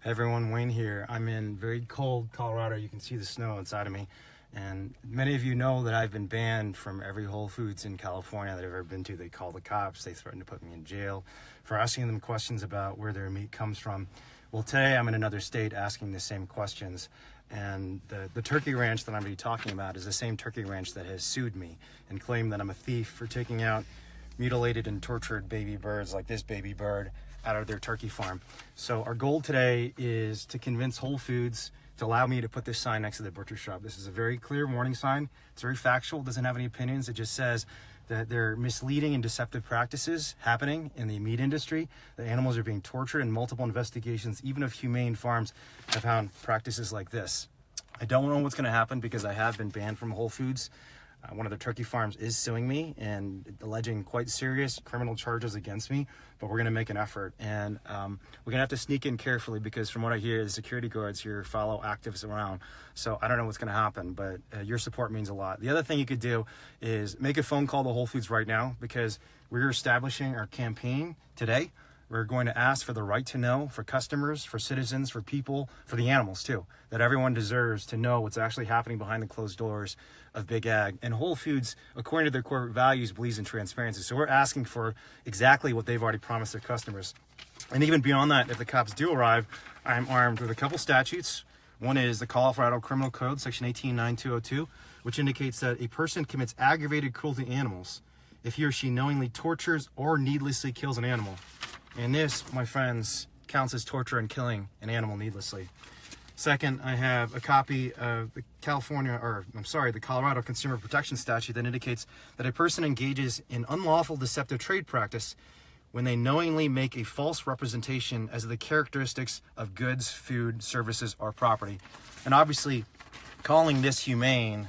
Hey everyone, Wayne here. I'm in very cold Colorado. You can see the snow inside of me. And many of you know that I've been banned from every Whole Foods in California that I've ever been to. They call the cops, they threaten to put me in jail for asking them questions about where their meat comes from. Well, today I'm in another state asking the same questions. And the turkey ranch that I'm going to be talking about is the same turkey ranch that has sued me and claimed that I'm a thief for taking out mutilated and tortured baby birds like this baby bird out of their turkey farm. So our goal today is to convince Whole Foods to allow me to put this sign next to the butcher shop. This is a very clear warning sign. It's very factual, doesn't have any opinions. It just says that there are misleading and deceptive practices happening in the meat industry. The animals are being tortured, and multiple investigations, even of humane farms, have found practices like this. I don't know what's going to happen because I have been banned from Whole Foods. One of the turkey farms is suing me and alleging quite serious criminal charges against me, but we're going to make an effort. And we're going to have to sneak in carefully because from what I hear, the security guards here follow activists around. So I don't know what's going to happen, but your support means a lot. The other thing you could do is make a phone call to Whole Foods right now because we're establishing our campaign today. We're going to ask for the right to know for customers, for citizens, for people, for the animals too, that everyone deserves to know what's actually happening behind the closed doors of Big Ag. And Whole Foods, according to their corporate values, believes in transparency. So we're asking for exactly what they've already promised their customers. And even beyond that, if the cops do arrive, I'm armed with a couple statutes. One is the Colorado Criminal Code, Section 189202, which indicates that a person commits aggravated cruelty to animals if he or she knowingly tortures or needlessly kills an animal. And this, my friends, counts as torture and killing an animal needlessly. Second, I have a copy of the Colorado Consumer Protection Statute that indicates that a person engages in unlawful deceptive trade practice when they knowingly make a false representation as to the characteristics of goods, food, services, or property. And obviously, calling this humane,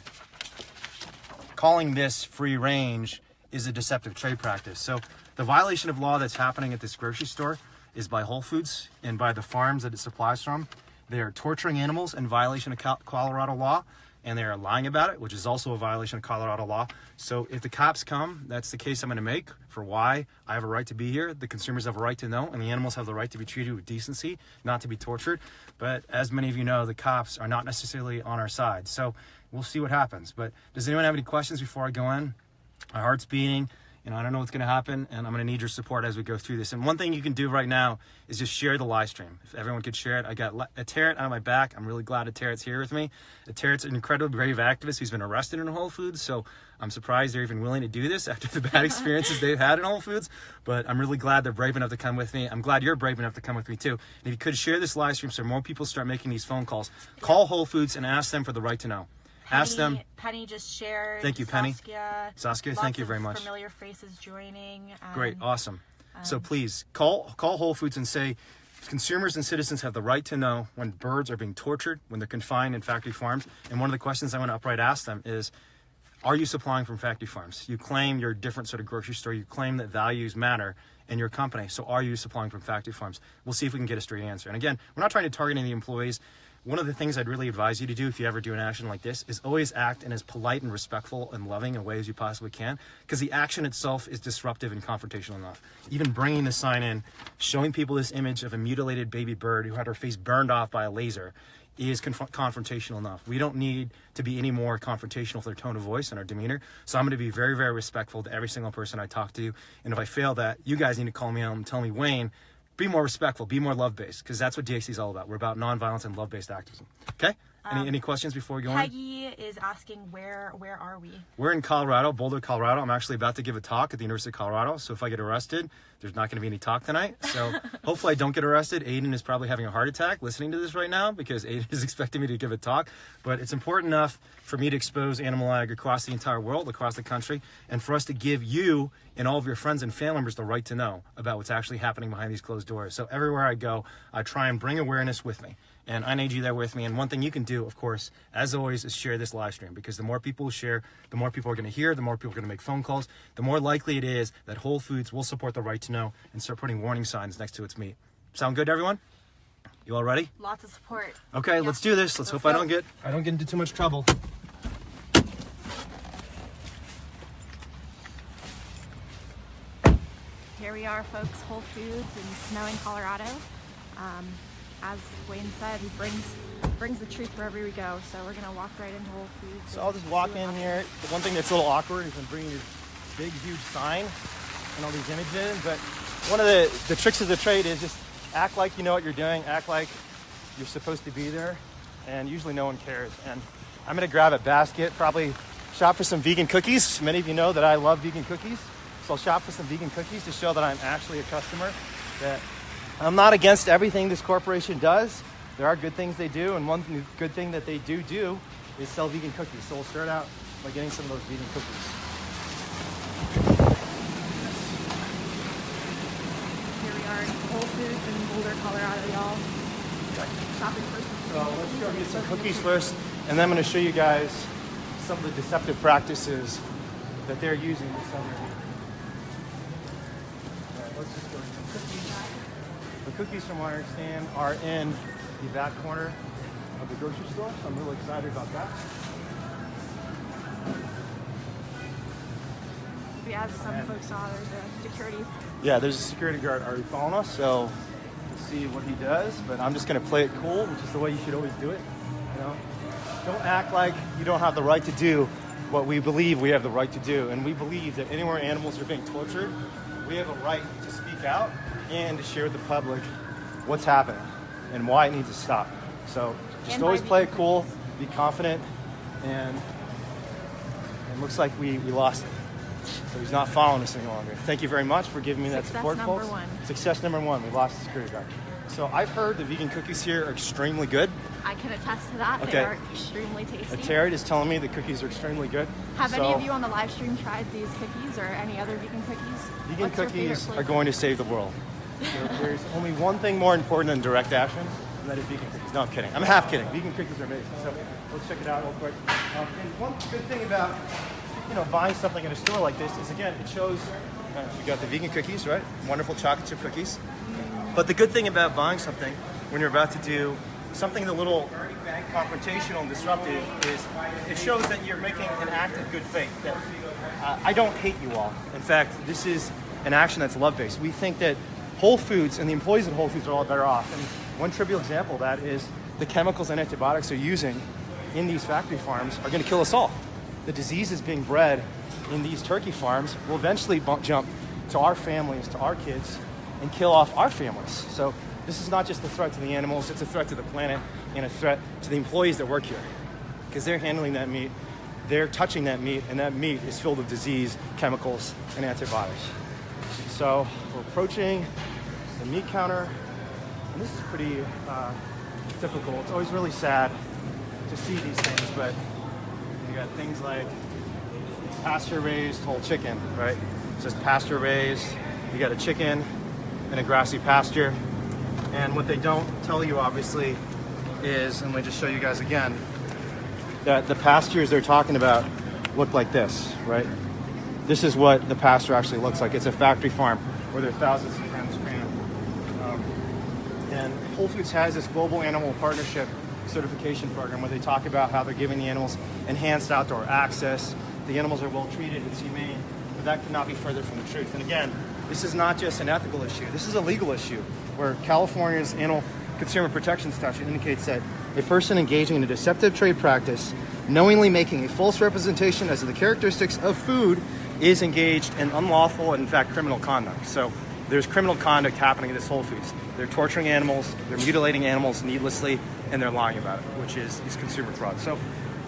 calling this free range is a deceptive trade practice. So the violation of law that's happening at this grocery store is by Whole Foods and by the farms that it supplies from. They are torturing animals in violation of Colorado law, and they are lying about it, which is also a violation of Colorado law. So if the cops come, that's the case I'm going to make for why I have a right to be here. The consumers have a right to know, and the animals have the right to be treated with decency, not to be tortured. But as many of you know, the cops are not necessarily on our side. So we'll see what happens. But does anyone have any questions before I go in? My heart's beating. I don't know what's going to happen, and I'm going to need your support as we go through this. And one thing you can do right now is just share the live stream. If everyone could share it. I got Ateret on my back. I'm really glad Ateret's here with me. Ateret's an incredibly brave activist who's been arrested in Whole Foods, so I'm surprised they're even willing to do this after the bad experiences they've had in Whole Foods. But I'm really glad they're brave enough to come with me. I'm glad you're brave enough to come with me too. And if you could share this live stream so more people start making these phone calls, call Whole Foods and ask them for the right to know. Ask them. Penny just shared. Thank you, Penny. Saskia, thank you very much. Familiar faces joining. Great, awesome. So please call Whole Foods and say consumers and citizens have the right to know when birds are being tortured, when they're confined in factory farms. And one of the questions I want to upright ask them is, are you supplying from factory farms? You claim you're a different sort of grocery store. You claim that values matter in your company. So are you supplying from factory farms? We'll see if we can get a straight answer. And again, we're not trying to target any employees. One of the things I'd really advise you to do if you ever do an action like this is always act in as polite and respectful and loving a way as you possibly can, because the action itself is disruptive and confrontational enough. Even bringing the sign in, showing people this image of a mutilated baby bird who had her face burned off by a laser is confrontational enough. We don't need to be any more confrontational with our tone of voice and our demeanor. So I'm going to be very, very respectful to every single person I talk to. And if I fail that, you guys need to call me out and tell me, Wayne, be more respectful, be more love-based, because that's what DXC is all about. We're about nonviolence and love-based activism. Okay? Any questions before we go on? Peggy is asking, where are we? We're in Colorado, Boulder, Colorado. I'm actually about to give a talk at the University of Colorado. So if I get arrested, there's not going to be any talk tonight. So hopefully I don't get arrested. Aiden is probably having a heart attack listening to this right now because Aiden is expecting me to give a talk. But it's important enough for me to expose animal ag across the entire world, across the country, and for us to give you and all of your friends and family members the right to know about what's actually happening behind these closed doors. So everywhere I go, I try and bring awareness with me. And I need you there with me. And one thing you can do, of course, as always, is share this live stream, because the more people share, the more people are going to hear, the more people are going to make phone calls, the more likely it is that Whole Foods will support the right to know and start putting warning signs next to its meat. Sound good to everyone? You all ready? Lots of support. Okay, let's do this. Let's hope I don't get into too much trouble. Here we are, folks, Whole Foods in snowing Colorado. as Wayne said, he brings the truth wherever we go. So we're gonna walk right into Whole Foods. So I'll just walk in here. The one thing that's a little awkward is I'm bringing this big, huge sign and all these images. But one of the tricks of the trade is just act like you know what you're doing. Act like you're supposed to be there. And usually no one cares. And I'm gonna grab a basket, probably shop for some vegan cookies. Many of you know that I love vegan cookies. So I'll shop for some vegan cookies to show that I'm actually a customer, that I'm not against everything this corporation does. There are good things they do, and one good thing that they do is sell vegan cookies. So we'll start out by getting some of those vegan cookies. Here we are in Whole Foods in Boulder, Colorado, y'all. Shopping for some So let's go get some cookies first, and then I'm going to show you guys some of the deceptive practices that they're using to sell their meat. All right, let's just go get some cookies. The cookies, from what I understand, are in the back corner of the grocery store, so I'm really excited about that. We as some folks saw, there's a security. Yeah, there's a security guard already following us, so we'll see what he does, but I'm just going to play it cool, which is the way you should always do it. You know, don't act like you don't have the right to do what we believe we have the right to do, and we believe that anywhere animals are being tortured, we have a right to speak out and to share with the public what's happening and why it needs to stop. So just always play it cool, be confident, and it looks like we lost it. So he's not following us any longer. Thank you very much for giving me that support, folks. Success number one. We lost the security guard. So I've heard the vegan cookies here are extremely good. I can attest to that. Okay. They are extremely tasty. Ateret is telling me the cookies are extremely good. Have any of you on the live stream tried these cookies or any other vegan cookies? Vegan cookies are going to save the world. There's only one thing more important than direct action, and that is vegan cookies. No, I'm kidding. I'm half kidding. Vegan cookies are amazing. So let's check it out real quick. And one good thing about buying something in a store like this is, again, it shows you got the vegan cookies, right? Wonderful chocolate chip cookies. But the good thing about buying something when you're about to do something a little confrontational and disruptive is it shows that you're making an act of good faith. That I don't hate you all. In fact, this is an action that's love-based. We think that Whole Foods and the employees at Whole Foods are all better off. And one trivial example of that is the chemicals and antibiotics they're using in these factory farms are going to kill us all. The diseases being bred in these turkey farms will eventually jump to our families, to our kids, and kill off our families. So this is not just a threat to the animals, it's a threat to the planet and a threat to the employees that work here. Because they're handling that meat, they're touching that meat, and that meat is filled with disease, chemicals, and antibiotics. So we're approaching the meat counter, and this is pretty typical. It's always really sad to see these things, but you got things like pasture-raised whole chicken, right? It says pasture-raised. You got a chicken in a grassy pasture. And what they don't tell you, obviously, is, and let me just show you guys again, that the pastures they're talking about look like this, right? This is what the pasture actually looks like. It's a factory farm where there are thousands of hens ran. And Whole Foods has this global animal partnership certification program where they talk about how they're giving the animals enhanced outdoor access. The animals are well treated, it's humane, but that could not be further from the truth. And again, this is not just an ethical issue. This is a legal issue where California's Animal Consumer Protection Statute indicates that a person engaging in a deceptive trade practice, knowingly making a false representation as to the characteristics of food, is engaged in unlawful and, in fact, criminal conduct. So there's criminal conduct happening at this Whole Foods. They're torturing animals, they're mutilating animals needlessly, and they're lying about it, which is consumer fraud. So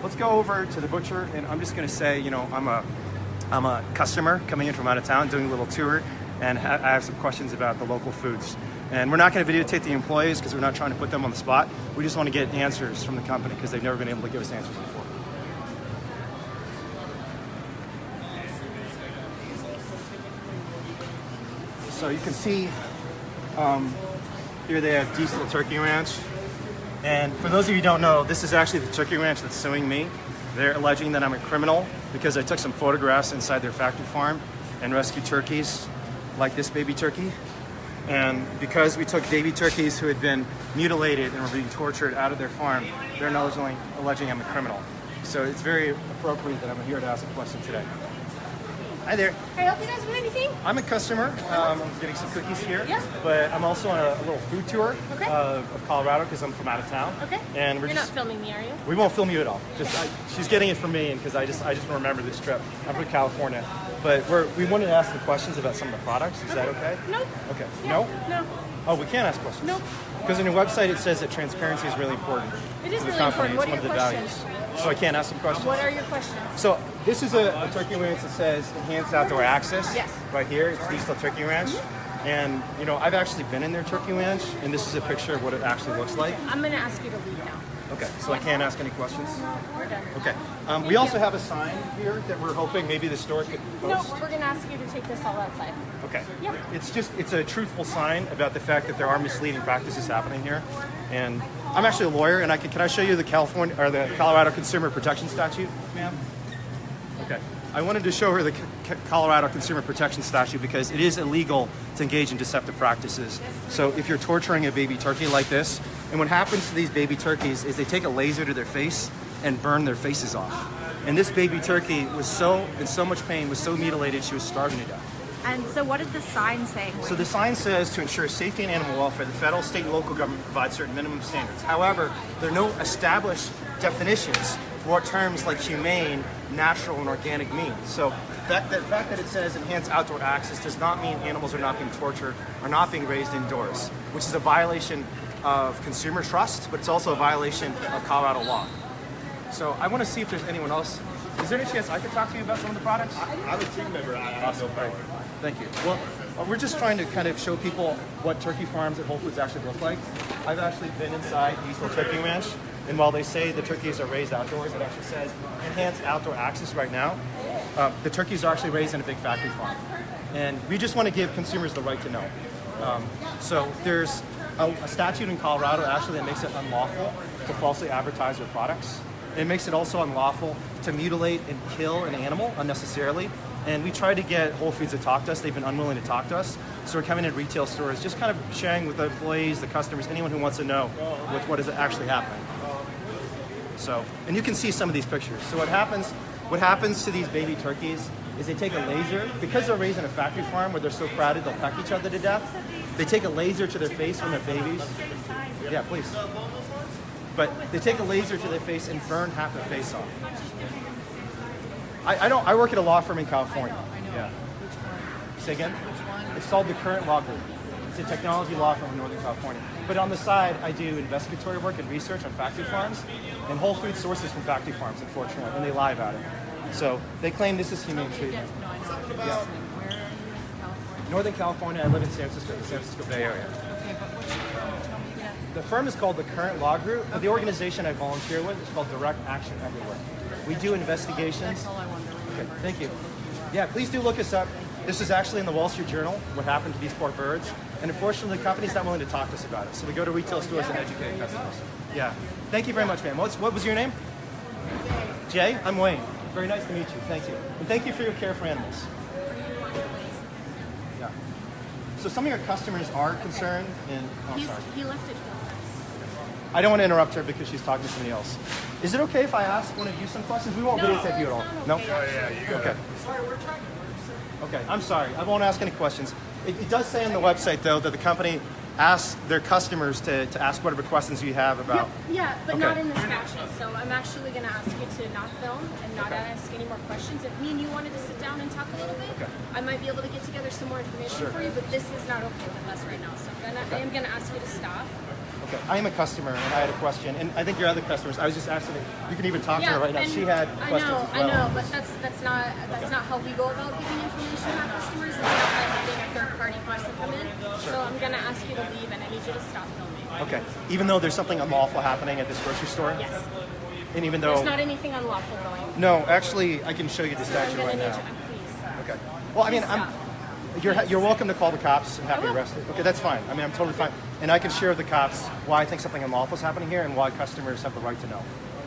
let's go over to the butcher, and I'm just going to say, I'm a customer coming in from out of town, doing a little tour, and I have some questions about the local foods. And we're not going to videotape the employees because we're not trying to put them on the spot. We just want to get answers from the company because they've never been able to give us answers before. So you can see here they have Diesel Turkey Ranch. And for those of you who don't know, this is actually the turkey ranch that's suing me. They're alleging that I'm a criminal because I took some photographs inside their factory farm and rescued turkeys like this baby turkey. And because we took baby turkeys who had been mutilated and were being tortured out of their farm, they're alleging I'm a criminal. So it's very appropriate that I'm here to ask a question today. Hi there. Can I help you guys with anything? I'm a customer. I'm getting some cookies here. Yeah. But I'm also on a little food tour Okay. of Colorado because I'm from out of town. Okay. And we're You're just not filming me, are you? we won't film you at all. She's getting it from me, and because I just remember this trip. I'm from California, but we wanted to ask some questions about some of the products. Is that okay? Nope. Okay. Yeah. No. No. Oh, we can't ask questions. Nope. Because on your website it says that transparency is really important. It is to the really company. important. What It's are one your of the questions? values. So I can't ask some questions. What are your questions? So this is a turkey ranch that says enhanced outdoor access. Yes. Right here, it's Diesel Turkey Ranch. And you know, I've actually been in their turkey ranch, and this is a picture of what it actually looks like. I'm going to ask you to leave now. Okay, so I can't ask any questions. We're done. Okay. We also have a sign here that we're hoping maybe the store could No, post. we're going to ask you to take this all outside. Okay. Yeah. It's a truthful sign about the fact that there are misleading practices happening here. And I'm actually a lawyer, and can I show you the the Colorado Consumer Protection Statute, ma'am? Okay. I wanted to show her the Colorado Consumer Protection Statute because it is illegal to engage in deceptive practices. So if you're torturing a baby turkey like this, and what happens to these baby turkeys is they take a laser to their face and burn their faces off. And this baby turkey was in so much pain, was so mutilated, she was starving to death. And so what does the sign say? So the sign says to ensure safety and animal welfare, the federal, state, and local government provide certain minimum standards. However, there are no established definitions for what terms like humane, natural, and organic mean. So the fact that it says enhanced outdoor access does not mean animals are not being tortured, are not being raised indoors, which is a violation of consumer trust, but it's also a violation of Colorado law. So I want to see if there's anyone else. Is there any chance I could talk to you about some of the products? I'm a team member. Awesome. Great. Thank you. Well, we're just trying to kind of show people what turkey farms at Whole Foods actually look like. I've actually been inside Diesel Turkey Ranch, and while they say the turkeys are raised outdoors, it actually says enhanced outdoor access right now. The turkeys are actually raised in a big factory farm. And we just want to give consumers the right to know. So there's a statute in Colorado actually that makes it unlawful to falsely advertise their products. It makes it also unlawful to mutilate and kill an animal unnecessarily. And we tried to get Whole Foods to talk to us. They've been unwilling to talk to us. So we're coming in retail stores, just kind of sharing with the employees, the customers, anyone who wants to know what is actually happening. So, and you can see some of these pictures. So what happens to these baby turkeys is they take a laser, because they're raised in a factory farm where they're so crowded they'll peck each other to death. They take a laser to their face when they're babies. Yeah, please. But they take a laser to their face and burn half their face off. I work at a law firm in California. Yeah. Say again? It's called the Current Law Group. It's a technology law firm in Northern California. But on the side, I do investigatory work and research on factory farms, and Whole Foods sources from factory farms, unfortunately, and they lie about it. So they claim this is humane treatment. Yeah. Northern California. I live in San Francisco Bay Area. The firm is called the Current Law Group, but the organization I volunteer with is called Direct Action Everywhere. We do investigations. That's all I wonder. Okay, thank you. Yeah, please do look us up. This is actually in the Wall Street Journal, what happened to these poor birds. And unfortunately, the company's not willing to talk to us about it. So we go to retail stores and educate customers. Yeah. Thank you very much, ma'am. What was your name? Jay? I'm Wayne. Very nice to meet you. Thank you. And thank you for your care for animals. Yeah. So some of your customers are concerned, and sorry. He left it. I don't want to interrupt her because she's talking to somebody else. Is it okay if I ask one of you some questions? We won't videotape you at all. No? Oh yeah, you got Okay. Okay, I'm sorry. I won't ask any questions. It does say on the website, though, that the company asks their customers to ask whatever questions you have about. Yeah, but Okay. not in this fashion. So I'm actually going to ask you to not film and not ask any more questions. If me and you wanted to sit down and talk a little bit, Okay. I might be able to get together some more information Sure. for you, but this is not okay with us right now. So I am going to ask you to stop. Okay, I am a customer, and I had a question, and I think your other customers. I was just asking. You can even talk to her right now. and She had questions as well. I know, but that's not how we go about giving information to our customers. It's not by having a third party person come in. So I'm gonna ask you to leave, and I need you to stop filming. Okay, even though there's something unlawful happening at this grocery store. Yes. And even though. There's not anything unlawful going. No, actually, I can show you the So I'm statute gonna right need now. you. Please. Okay. Well, I mean, Please I'm. stop. You're welcome to call the cops and have me will. arrested. Okay, that's fine. I mean, I'm totally fine. And I can share with the cops why I think something unlawful is happening here and why customers have the right to know.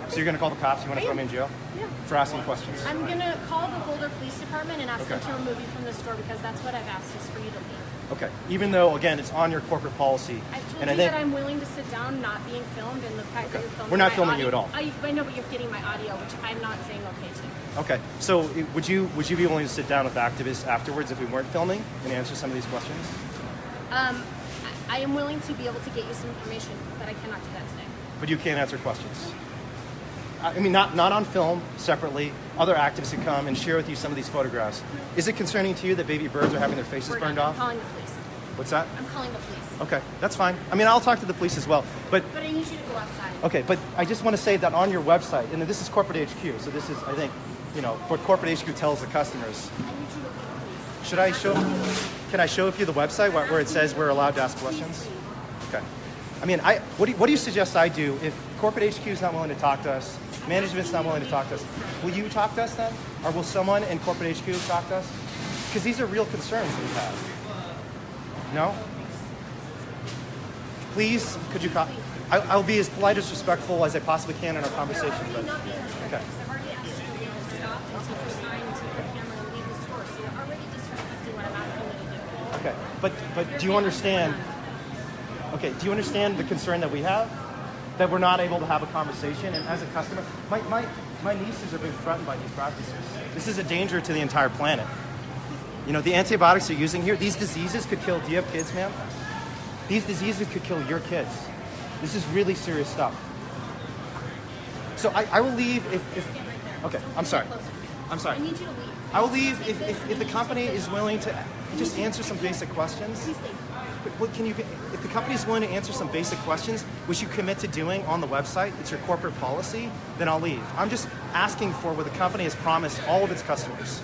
So you're going to call the cops? You want to throw me in jail? Yeah. For asking questions? I'm gonna call the Boulder Police Department and ask them Okay. to remove you from the store because that's what I've asked is for you to leave. Okay. Even though, again, it's on your corporate policy. I've told and you I think that I'm willing to sit down, not being filmed, and the fact that you're filming We're not my filming audio, you at all. I know, but you're getting my audio, which I'm not saying okay to. Okay. So would you be willing to sit down with activists afterwards if we weren't filming and answer some of these questions? I am willing to be able to get you some information, but I cannot do that today. But you can't answer questions. I mean, not on film, separately. Other activists can come and share with you some of these photographs. Is it concerning to you that baby birds are having their faces We're burned done. off? I'm calling the police. What's that? I'm calling the police. Okay, that's fine. I mean, I'll talk to the police as well. But But I need you to go outside. okay, but I just want to say that on your website, and this is corporate HQ, so this is, I think, what corporate HQ tells the customers. I need you to go to the police. Should I show? Can I show you the website where it says we're allowed to ask questions? Okay. I mean, what do you suggest I do if corporate HQ is not willing to talk to us, management's not willing to talk to us? Will you talk to us then, or will someone in corporate HQ talk to us? Because these are real concerns that we have. No? Please, could you? I'll be as polite as respectful as I possibly can in our conversation. But Not being respectful, okay. because I've already asked you to stop and take your sign and take your camera and leave the store. So you're already disrespecting what I'm asking you to do. Okay, but do you understand? Okay, do you understand the concern that we have? That we're not able to have a conversation, and as a customer, my nieces are being threatened by these practices. This is a danger to the entire planet. The antibiotics they're using here, these diseases could kill. Do you have kids, ma'am? These diseases could kill your kids. This is really serious stuff. So I will leave if okay, I'm sorry. I'm sorry. I need you to leave. I will leave if the company is willing to just answer some basic questions. Please leave. What can you? If the company is willing to answer some basic questions, which you commit to doing on the website, it's your corporate policy, then I'll leave. I'm just asking for what the company has promised all of its customers.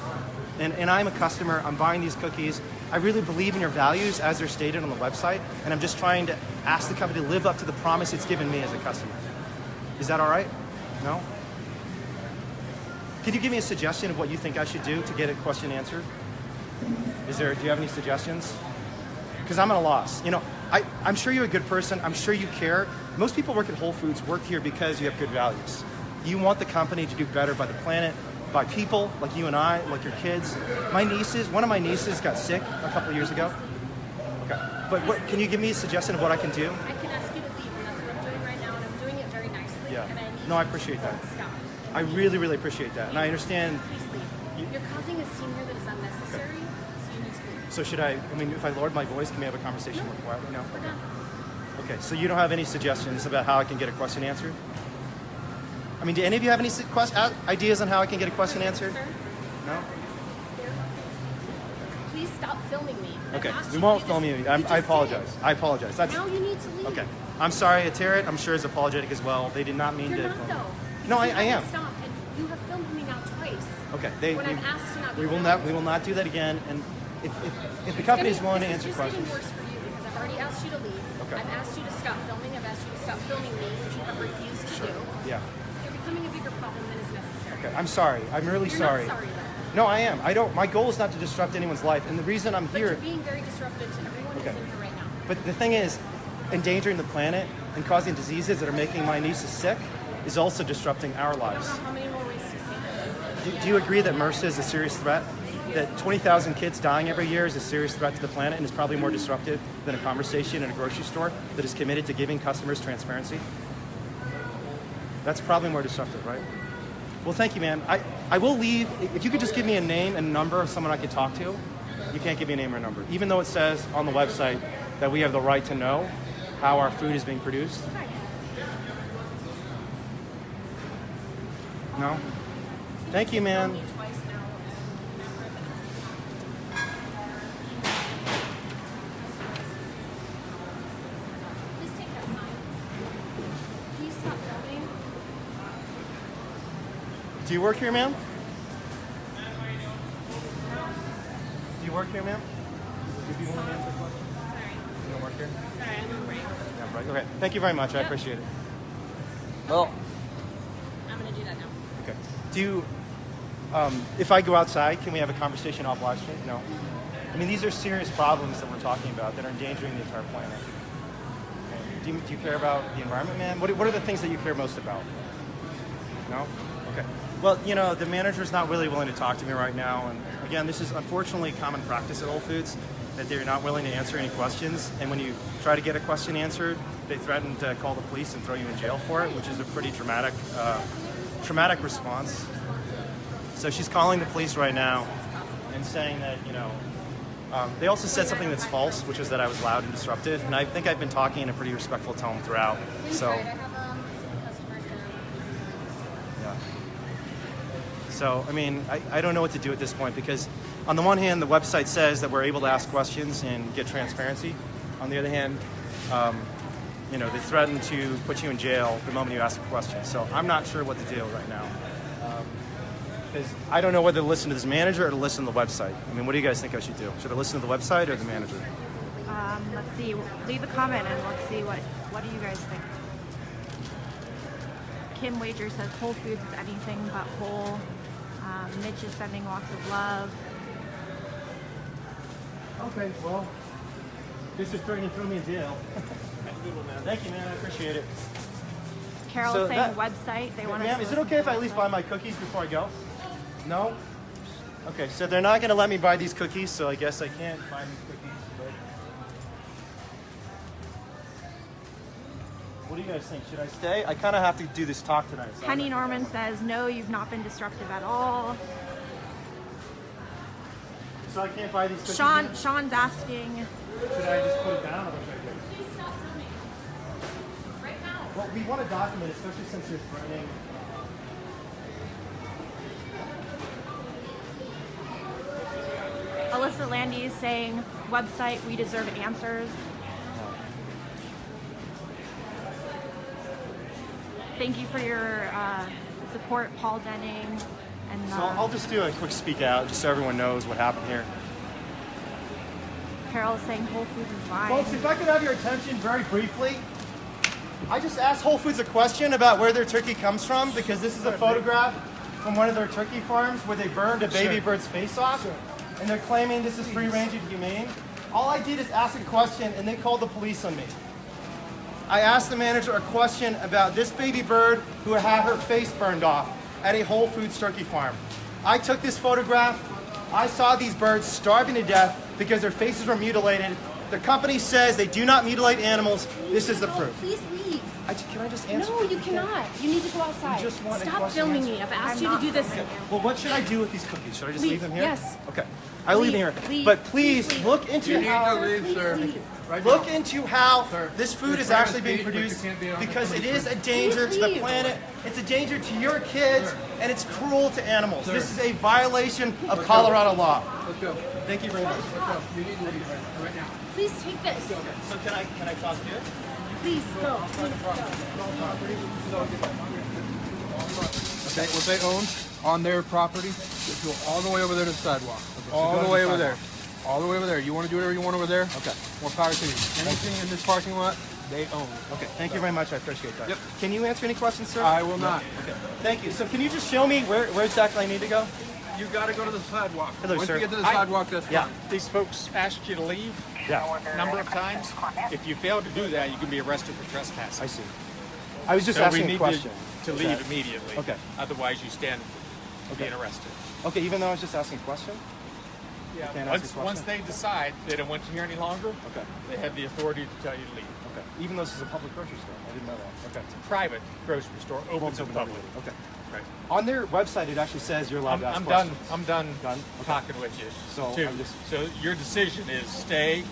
And I'm a customer, I'm buying these cookies. I really believe in your values as they're stated on the website, and I'm just trying to ask the company to live up to the promise it's given me as a customer. Is that all right? No? Could you give me a suggestion of what you think I should do to get a question answered? Do you have any suggestions? Because I'm at a loss. I'm sure you're a good person. I'm sure you care. Most people work at Whole Foods work here because you have good values. You want the company to do better by the planet, by people like you and I, like your kids. One of my nieces got sick a couple of years ago. Okay. But can you give me a suggestion of what I can do? I can ask you to leave, and that's what I'm doing right now, and I'm doing it very nicely. Yeah. And I need No, I you appreciate that. to stop. I really, really appreciate that. And I understand. Please leave. You're causing a scene here that is unnecessary, so you need to leave. So if I lowered my voice, can we have a conversation more quietly? No? We're done. Okay, so you don't have any suggestions about how I can get a question answered? I mean, do any of you have any ideas on how I can get a question answered? Sir, No? please stop filming me. I've Okay, asked we you won't to film you. just I did. apologize. I apologize. That's Now you need to leave. okay. I'm sorry, Ateret. I'm sure is apologetic as well. They did not mean You're to. not, though. No, I You have to am. Stop, and you have filmed me now twice. Okay, When I've asked to not be we will filmed. not do that again. And if the company is willing to answer It's questions, getting worse for you because I've already asked you to leave. Okay. I've asked you to stop filming. I've asked you to stop filming me, which you have refused to do. yeah. You're becoming a bigger problem than is necessary. Okay, I'm sorry. I'm really You're sorry. not sorry, though. No, I am. I don't. My goal is not to disrupt anyone's life, and the reason I'm But here. you're being very disruptive to everyone Okay. who's in here right now. But the thing is, endangering the planet and causing diseases that are making my nieces sick is also disrupting our I don't lives. know how many more ways to say this. Do you agree that MRSA is a serious threat? That 20,000 kids dying every year is a serious threat to the planet and is probably more disruptive than a conversation in a grocery store that is committed to giving customers transparency? That's probably more disruptive, right? Well, thank you, man. I will leave. If you could just give me a name and number of someone I could talk to. You can't give me a name or a number, even though it says on the website that we have the right to know how our food is being produced. No? Thank you, man. Me twice now. Please take that sign. Please stop filming. Do you work here, ma'am? Do you work here, ma'am? Would you be willing to answer a question? Sorry. You don't work here? Sorry, I'm on break. Yeah, right. Okay. Thank you very much. I Yep. appreciate it. Well, I'm going to do that now. okay. Do you, if I go outside, can we have a conversation off live stream? No. I mean, these are serious problems that we're talking about that are endangering the entire planet. Okay. Do you care about the environment, man? What are the things that you care most about? No? Okay. Well, the manager's not really willing to talk to me right now. And again, this is unfortunately common practice at Whole Foods. that they're not willing to answer any questions, and when you try to get a question answered, they threaten to call the police and throw you in jail for it, which is a pretty traumatic response. So she's calling the police right now and saying that, they also said something that's false, which is that I was loud and disruptive, and I think I've been talking in a pretty respectful tone throughout. So, yeah. So, I mean, I don't know what to do at this point, because on the one hand, the website says that we're able to ask questions and get transparency. On the other hand, they threaten to put you in jail the moment you ask a question. So I'm not sure what to do right now. Because I don't know whether to listen to this manager or to listen to the website. I mean, what do you guys think I should do? Should I listen to the website or the manager? Let's see. Leave a comment and let's see what do you guys think. Kim Wager says Whole Foods is anything but whole. Mitch is sending lots of love. Okay, well, this is threatening to throw me in jail. Thank you, man. I appreciate it. Carol's So saying website. They want to. Ma'am, is it okay if I at least buy my cookies before I go? No? Okay, so they're not going to let me buy these cookies, so I guess I can't buy these cookies. But... What do you guys think? Should I stay? I kind of have to do this talk tonight. So Penny Norman says, no, you've not been disruptive at all. So I can't buy these cookies? Sean's asking. Should I just put it down or what should I do? Please stop filming. Right now. Well, we want to document it, especially since you're threatening. Alyssa Landy is saying, website, we deserve answers. Thank you for your support, Paul Denning. And, So I'll just do a quick speak out, just so everyone knows what happened here. Carol is saying Whole Foods is lying. Folks, if I could have your attention very briefly. I just asked Whole Foods a question about where their turkey comes from, because this is a photograph from one of their turkey farms where they burned a baby bird's face off, and they're claiming this is free-range and humane. All I did is ask a question, and they called the police on me. I asked the manager a question about this baby bird who had her face burned off at a Whole Foods turkey farm. I took this photograph. I saw these birds starving to death because their faces were mutilated. The company says they do not mutilate animals. This is the proof. Please leave. Can I just answer? No, you cannot. You need to go outside. You just want a Stop question filming answered. me. I've asked I'm you to not do this. filming Well, what should I do with these cookies? Should I just leave them here? Yes. Okay. I leave them here. Leave. But please Please leave. look into You need how to leave, sir. Please leave. Right look now. into how Sir, this food you're is trying to actually being speak, but you produced, can't be on the because it public is a danger to the leave. planet. It's a danger to your kids, Sir. and it's cruel to animals. Sir. This is a violation of Colorado law. Let's go. Thank you very much. Let's go. You need to leave right now. Please take this. So can I talk to you? Please go. Okay, what they own on their property, just go all the way over there to the sidewalk. All go the to way the over there. sidewalk. All the way over there. You want to do whatever you want over there? Okay. More power to you. Anything in this parking lot, they own. Okay. Thank you very much. I appreciate that. Yep. Can you answer any questions, sir? I will not. Okay. Thank you. So can you just show me where exactly I need to go? You got to go to the sidewalk. Hello, Once sir. you get to the Hi. sidewalk, that's Yeah. fine. These folks asked you to leave Yeah. a number of times. If you fail to do that, you can be arrested for trespassing. I see. I was just So we asking a need question. to Is leave that- immediately. Okay. Otherwise, you stand being arrested. Okay, even though I was just asking a question? Yeah. Can't ask a Once question? they decide they don't want you here any longer, Okay. they have the authority to tell you to leave. Okay. Even though this is a public grocery store. I didn't know that. Okay. Private grocery store open to the public. Okay. Right. On their website, it actually says you're allowed to ask I'm done. questions. I'm done Done? Okay. talking with you. So, too. I'm just- So your decision is stay,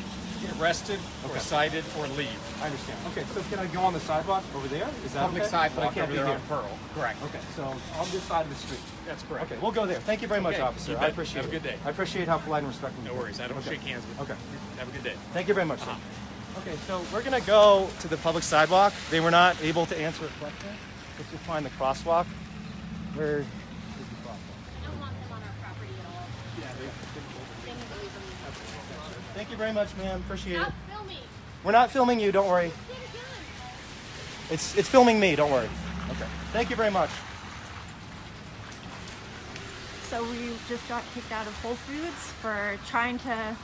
get arrested, or Okay. cited, or leave. I understand. Okay, so can I go on the sidewalk over there? Is that Public okay? But I sidewalk can't over be there here. on Pearl. Correct. Okay, so on this side of the street. That's correct. Okay, we'll go there. Thank you very much, Okay, officer. you I bet. appreciate Have a it. good day. I appreciate how polite and respectful. No you are. worries. I don't Okay. shake hands with you. Okay. Have a good day. Thank you very much, sir. Okay, so we're gonna go to the public sidewalk. They were not able to answer a question. Let's just find the crosswalk. Where is the crosswalk? I don't want them on our property at all. They need to leave them. Thank you very much, ma'am. Appreciate it. Stop filming. We're not filming you. Don't worry. Get it done. It's filming me. Don't worry. Okay. Thank you very much. So we just got kicked out of Whole Foods for trying to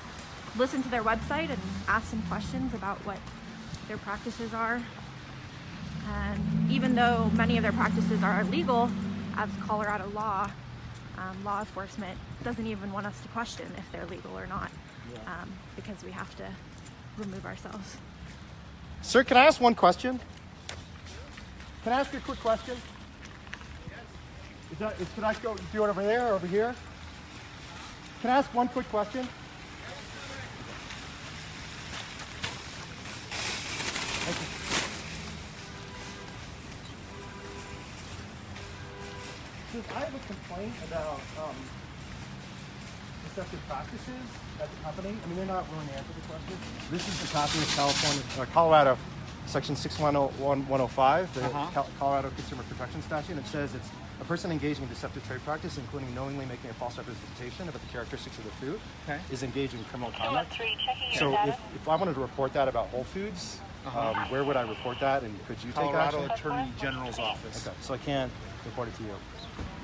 listen to their website and ask some questions about what their practices are. And even though many of their practices are illegal, as Colorado law, law enforcement doesn't even want us to question if they're legal or not. because we have to remove ourselves. Sir, can I ask one question? Can I ask you a quick question? Can I go do it over there or over here? Can I ask one quick question? I have a complaint about deceptive practices at the company. I mean, they're not willing to answer the question. This is the copy of Colorado, Section 610105, the Colorado Consumer Protection Statute. And it says it's a person engaging in deceptive trade practice, including knowingly making a false representation about the characteristics of the food, is engaged in criminal conduct. So if I wanted to report that about Whole Foods, where would I report that, and could you take action? Colorado Attorney General's office. Okay, so I can't report it to you.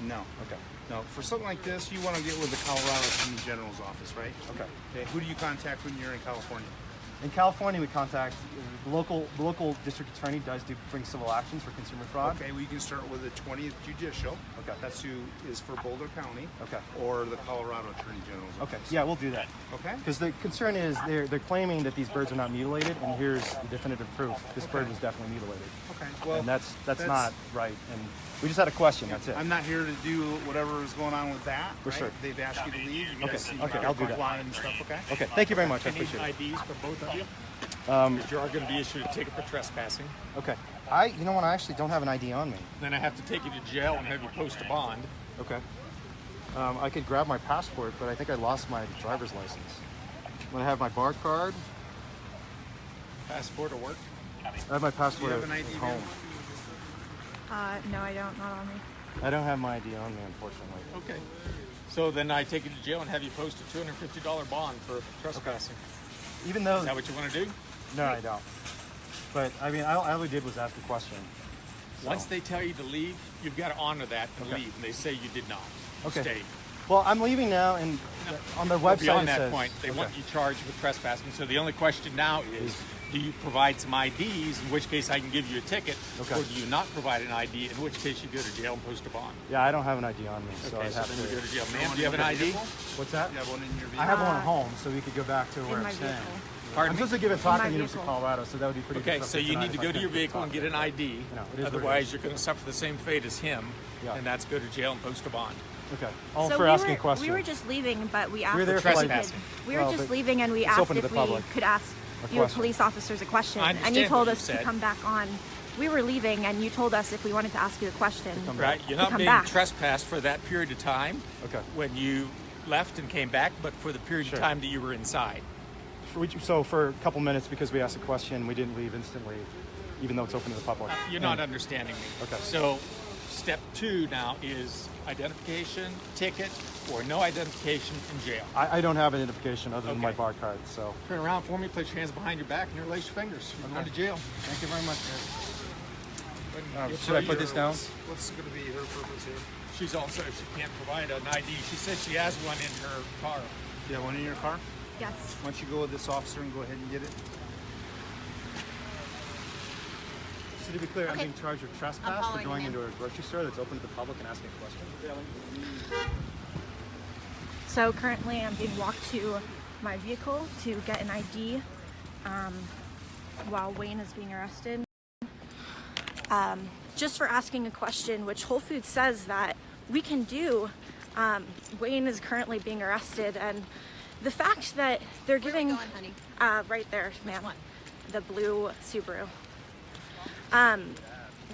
No. Okay. No, for something like this, you want to get with the Colorado Attorney General's office, right? Okay. Okay. Who do you contact when you're in California? In California, we contact the local district attorney bring civil actions for consumer fraud. Okay, well, you can start with the 20th Judicial. Okay. That's who is for Boulder County. Okay. Or the Colorado Attorney General's Okay. office. Yeah, we'll do that. Okay. Because the concern is they're claiming that these birds are not mutilated, and here's the definitive proof. This bird was definitely mutilated. Okay. Well, and that's not right. And we just had a question. That's it. I'm not here to do whatever is going on with that. For sure. They've asked you to leave. You Okay. guys seem Okay, to I'll do that. comply and stuff. Okay. Okay. Thank you very much. I I need appreciate it. IDs for both of you. You are going to be issued a ticket for trespassing. Okay. You know what? I actually don't have an ID on me. Then I have to take you to jail and have you post a bond. Okay. I could grab my passport, but I think I lost my driver's license. When I have my bar card, Passport or work. I have my passport have at an ID home. No, I don't. Not on me. I don't have my ID on me, unfortunately. Okay. So then I take you to jail and have you post a $250 bond for trespassing. Even though Is that what you want to do? no, I don't. But I mean, all I did was ask a question. So. Once they tell you to leave, you've got to honor that and Okay. leave. And they say you did not. Okay. Stay. Well, I'm leaving now, and on their website Beyond it that says, point, they okay. want you charged with trespassing. So the only question now is, do you provide some IDs, in which case I can give you a ticket, Okay. or do you not provide an ID, in which case you go to jail and post a bond? Yeah, I don't have an ID on me, so Okay, I'd so have then you go to. to jail. Ma'am, do you have an ID? What's that? You have one in your vehicle? I have one at home, so we could go back to where In my I'm staying. vehicle. Pardon I'm me? supposed to give a talk my at the University of vehicle. Colorado, so that would be pretty Okay, so disruptive you tonight need to if I go to couldn't your give a vehicle and talk. get an ID. No, it is what it Otherwise, is. you're going to suffer the same fate as him, Yeah. and that's go to jail and post a bond. Okay. All So for we asking were, a question. We were just leaving, but we asked were there if for we like- could- We were Well, just but leaving, and we it's asked open to if the we public. could ask you question. police officers a question, I and you understand told what us you to said. come back on. We were leaving, and you told us if we wanted to ask you a question. Right? You're to not come being back. trespassed for that period of time Okay. when you left and came back, but for the period Sure. of time that you were inside. So for a couple minutes, because we asked a question, we didn't leave instantly, even though it's open to the public. You're not understanding me. Okay. So step 2 now is identification, ticket, or no identification in jail. I don't have identification other than my Okay. bar card, so. Turn around for me, place your hands behind your back, and interlace your fingers. You're going to jail. Thank you very much. You'll Should I put put this down? What's going to be her purpose here? She's also, she can't provide an ID. She says she has one in her car. You have one in your car? Yes. Why don't you go with this officer and go ahead and get it? So to be clear, I'm Okay. being charged with I'm trespass for following going you, into a grocery store that's open to the public and asking a question. So currently, I'm being walked to my vehicle to get an ID while Wayne is being arrested. Just for asking a question, which Whole Foods says that we can do. Wayne is currently being arrested, and the fact that they're giving going, honey? right there, ma'am, one? the blue Subaru.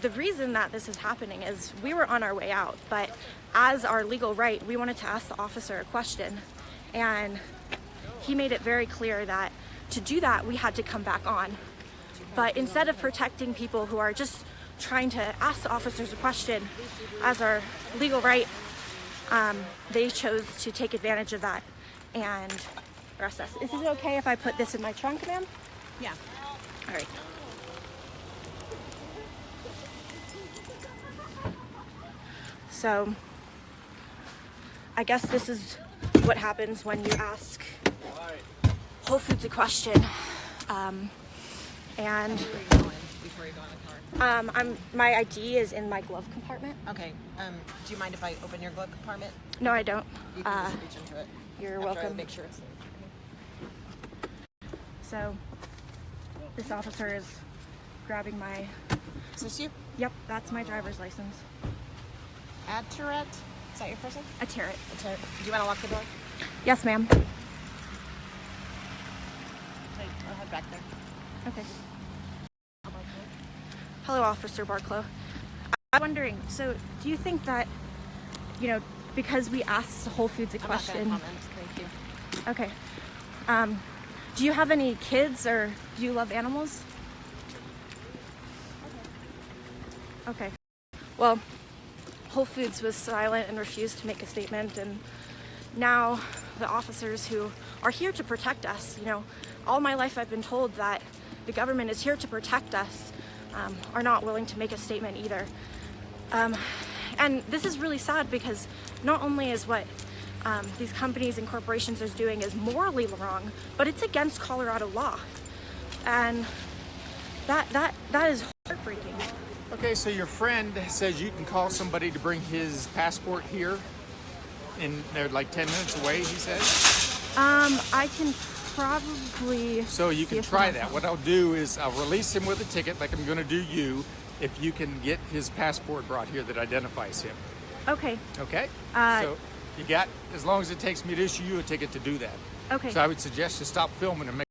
The reason that this is happening is we were on our way out, but as our legal right, we wanted to ask the officer a question, and he made it very clear that to do that, we had to come back on. But instead of protecting people who are just trying to ask the officers a question as our legal right, they chose to take advantage of that and arrest us. Is it okay if I put this in my trunk, ma'am? Yeah. All right. So, I guess this is what happens when you ask Whole Foods a question. And Before you go in the car. my ID is in my glove compartment. Okay. Do you mind if I open your glove compartment? No, I don't. You can just reach into it. You're After I welcome. make sure it's safe. So this officer is grabbing my, Is this you? yep, that's my driver's license. Ateret? Is that your first name? Ateret. Ateret. Do you want to lock the door? Yes, ma'am. Okay, I'll head back there. Okay. Hello, Officer Barclow. I'm wondering, so do you think that, you know, because we asked Whole Foods a I'm not question. going to comment. Thank you. Okay. Do you have any kids or do you love animals? Okay. Well, Whole Foods was silent and refused to make a statement, and now the officers who are here to protect us, you know, all my life I've been told that the government is here to protect us, are not willing to make a statement either. And this is really sad because not only is what these companies and corporations are doing is morally wrong, but it's against Colorado law. And that is heartbreaking. Okay, so your friend says you can call somebody to bring his passport here, and they're like 10 minutes away, he says. I can probably. So you see can if try someone's that. home. What I'll do is I'll release him with a ticket like I'm going to do you if you can get his passport brought here that identifies him. Okay. Okay? So you got, as long as it takes me to issue you a ticket to do that. Okay. So I would suggest you stop filming and make